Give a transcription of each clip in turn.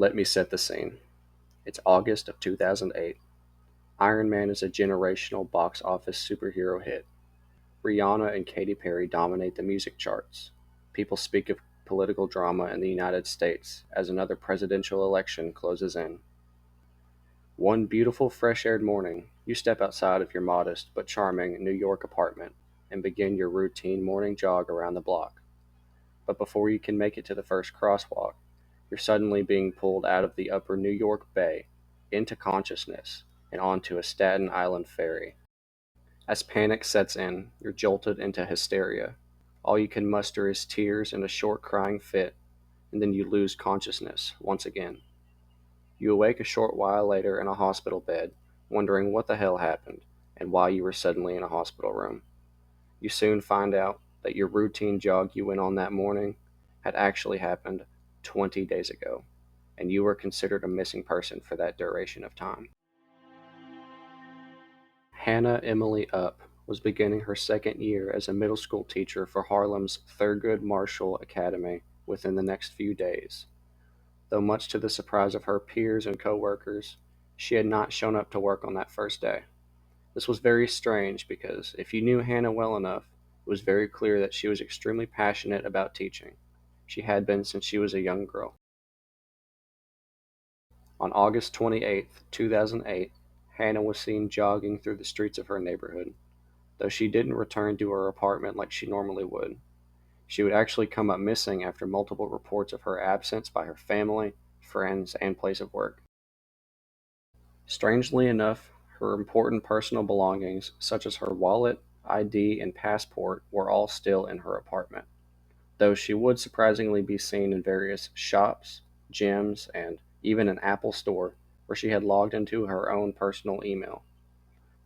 Let me set the scene. It's August of 2008. Iron Man is a generational box office superhero hit. Rihanna and Katy Perry dominate the music charts. People speak of political drama in the United States as another presidential election closes in. One beautiful fresh-aired morning, you step outside of your modest but charming New York apartment and begin your routine morning jog around the block. But before you can make it to the first crosswalk, you're suddenly being pulled out of the upper New York Bay, into consciousness, and onto a Staten Island ferry. As panic sets in, you're jolted into hysteria. All you can muster is tears and a short crying fit, and then you lose consciousness once again. You awake a short while later in a hospital bed, wondering what the hell happened and why you were suddenly in a hospital room. You soon find out that your routine jog you went on that morning had actually happened 20 days ago, and you were considered a missing person for that duration of time. Hannah Emily Upp was beginning her second year as a middle school teacher for Harlem's Thurgood Marshall Academy within the next few days. Though much to the surprise of her peers and coworkers, she had not shown up to work on that first day. This was very strange because if you knew Hannah well enough, it was very clear that she was extremely passionate about teaching. She had been since she was a young girl. On August 28th, 2008, Hannah was seen jogging through the streets of her neighborhood, though she didn't return to her apartment like she normally would. She would actually come up missing after multiple reports of her absence by her family, friends, and place of work. Strangely enough, her important personal belongings, such as her wallet, ID, and passport, were all still in her apartment, though she would surprisingly be seen in various shops, gyms, and even an Apple store where she had logged into her own personal email.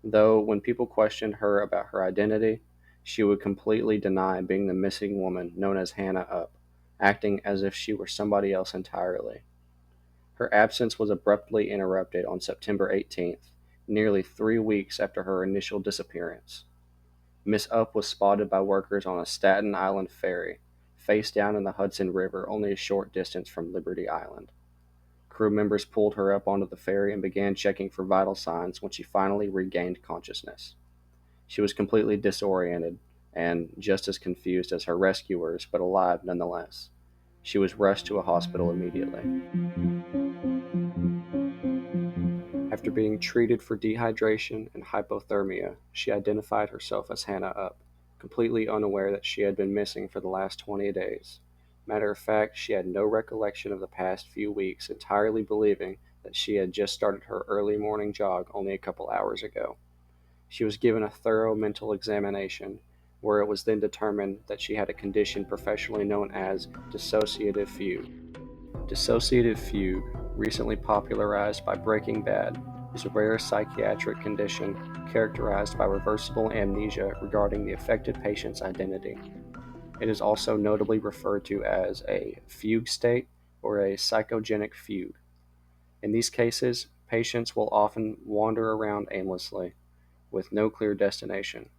Though, when people questioned her about her identity, she would completely deny being the missing woman known as Hannah Upp, acting as if she were somebody else entirely. Her absence was abruptly interrupted on September 18th, nearly 3 weeks after her initial disappearance. Miss Upp was spotted by workers on a Staten Island ferry, face down in the Hudson River only a short distance from Liberty Island. Crew members pulled her up onto the ferry and began checking for vital signs when she finally regained consciousness. She was completely disoriented and just as confused as her rescuers, but alive nonetheless. She was rushed to a hospital immediately. After being treated for dehydration and hypothermia, she identified herself as Hannah Upp, completely unaware that she had been missing for the last 20 days. Matter of fact, she had no recollection of the past few weeks, entirely believing that she had just started her early morning jog only a couple hours ago. She was given a thorough mental examination, where it was then determined that she had a condition professionally known as dissociative fugue. Dissociative fugue, recently popularized by Breaking Bad, is a rare psychiatric condition characterized by reversible amnesia regarding the affected patient's identity. It is also notably referred to as a fugue state or a psychogenic fugue. In these cases, patients will often wander around aimlessly, with no clear destination.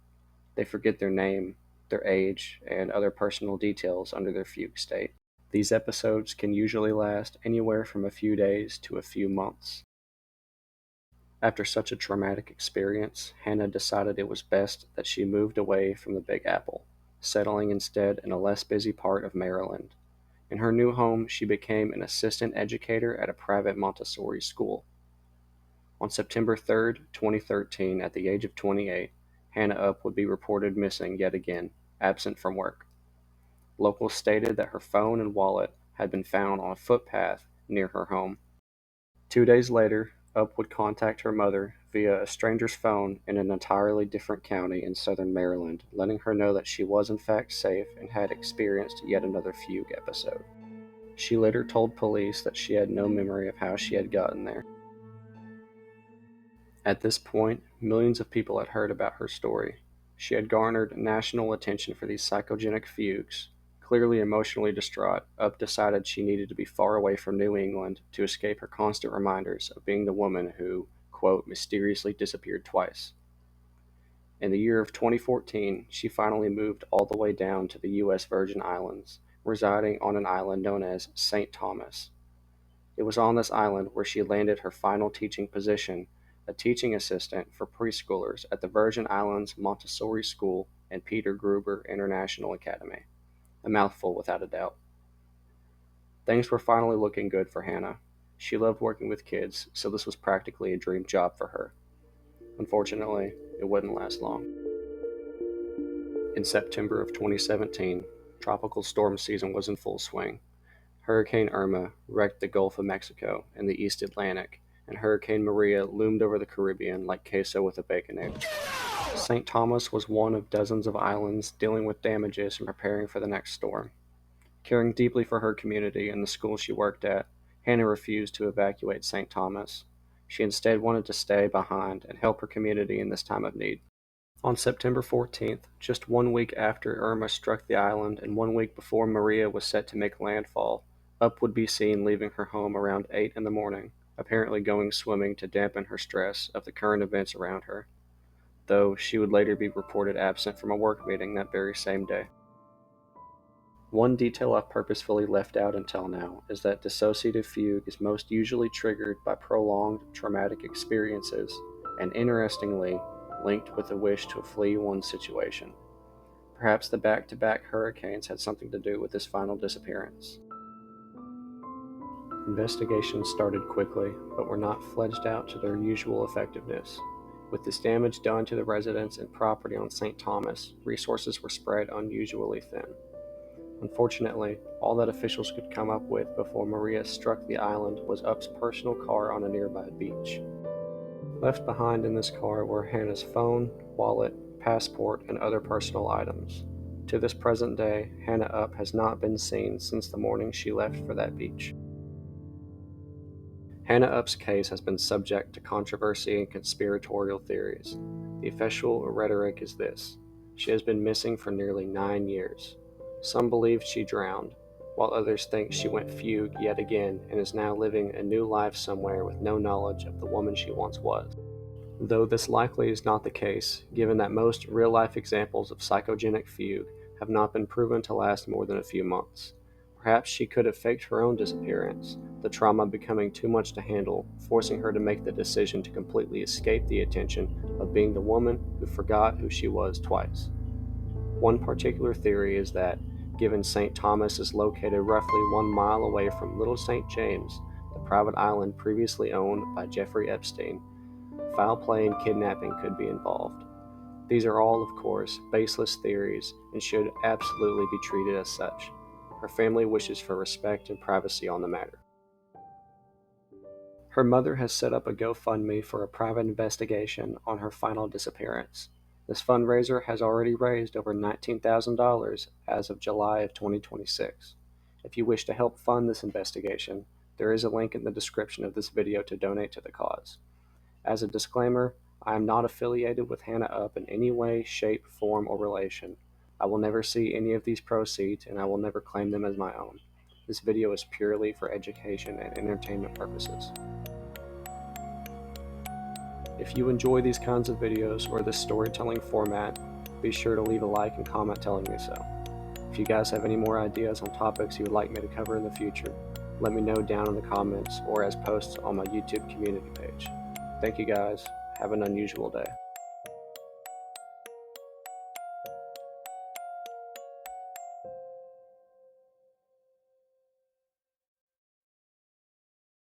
They forget their name, their age, and other personal details under their fugue state. These episodes can usually last anywhere from a few days to a few months. After such a traumatic experience, Hannah decided it was best that she moved away from the Big Apple, settling instead in a less busy part of Maryland. In her new home, she became an assistant educator at a private Montessori school. On September 3rd, 2013, at the age of 28, Hannah Upp would be reported missing yet again, absent from work. Locals stated that her phone and wallet had been found on a footpath near her home. 2 days later, Upp would contact her mother via a stranger's phone in an entirely different county in southern Maryland, letting her know that she was in fact safe and had experienced yet another fugue episode. She later told police that she had no memory of how she had gotten there. At this point, millions of people had heard about her story. She had garnered national attention for these psychogenic fugues. Clearly emotionally distraught, Upp decided she needed to be far away from New England to escape her constant reminders of being the woman who, quote, mysteriously disappeared twice. In the year of 2014, she finally moved all the way down to the U.S. Virgin Islands, residing on an island known as St. Thomas. It was on this island where she landed her final teaching position, a teaching assistant for preschoolers at the Virgin Islands Montessori School and Peter Gruber International Academy. A mouthful without a doubt. Things were finally looking good for Hannah. She loved working with kids, so this was practically a dream job for her. Unfortunately, it wouldn't last long. In September of 2017, tropical storm season was in full swing. Hurricane Irma wrecked the Gulf of Mexico and the East Atlantic, and Hurricane Maria loomed over the Caribbean like queso with a bacon egg. St. Thomas was one of dozens of islands dealing with damages and preparing for the next storm. Caring deeply for her community and the school she worked at, Hannah refused to evacuate St. Thomas. She instead wanted to stay behind and help her community in this time of need. On September 14th, just 1 week after Irma struck the island and 1 week before Maria was set to make landfall, Up would be seen leaving her home around 8 in the morning, apparently going swimming to dampen her stress of the current events around her, though she would later be reported absent from a work meeting that very same day. One detail I've purposefully left out until now is that dissociative fugue is most usually triggered by prolonged traumatic experiences, and interestingly, linked with a wish to flee one's situation. Perhaps the back-to-back hurricanes had something to do with this final disappearance. Investigations started quickly, but were not fledged out to their usual effectiveness. With this damage done to the residents and property on St. Thomas, resources were spread unusually thin. Unfortunately, all that officials could come up with before Maria struck the island was Up's personal car on a nearby beach. Left behind in this car were Hannah's phone, wallet, passport, and other personal items. To this present day, Hannah Up has not been seen since the morning she left for that beach. Hannah Up's case has been subject to controversy and conspiratorial theories. The official rhetoric is this: she has been missing for nearly 9 years. Some believe she drowned, while others think she went fugue yet again and is now living a new life somewhere with no knowledge of the woman she once was. Though this likely is not the case, given that most real-life examples of psychogenic fugue have not been proven to last more than a few months. Perhaps she could have faked her own disappearance, the trauma becoming too much to handle, forcing her to make the decision to completely escape the attention of being the woman who forgot who she was twice. One particular theory is that, given St. Thomas is located roughly 1 mile away from Little St. James, the private island previously owned by Jeffrey Epstein, foul play and kidnapping could be involved. These are all, of course, baseless theories and should absolutely be treated as such. Her family wishes for respect and privacy on the matter. Her mother has set up a GoFundMe for a private investigation on her final disappearance. This fundraiser has already raised over $19,000 as of July of 2026. If you wish to help fund this investigation, there is a link in the description of this video to donate to the cause. As a disclaimer, I am not affiliated with Hannah Up in any way, shape, form, or relation. I will never see any of these proceeds, and I will never claim them as my own. This video is purely for education and entertainment purposes. If you enjoy these kinds of videos or this storytelling format, be sure to leave a like and comment telling me so. If you guys have any more ideas on topics you would like me to cover in the future, let me know down in the comments or as posts on my YouTube community page. Thank you guys. Have an unusual day.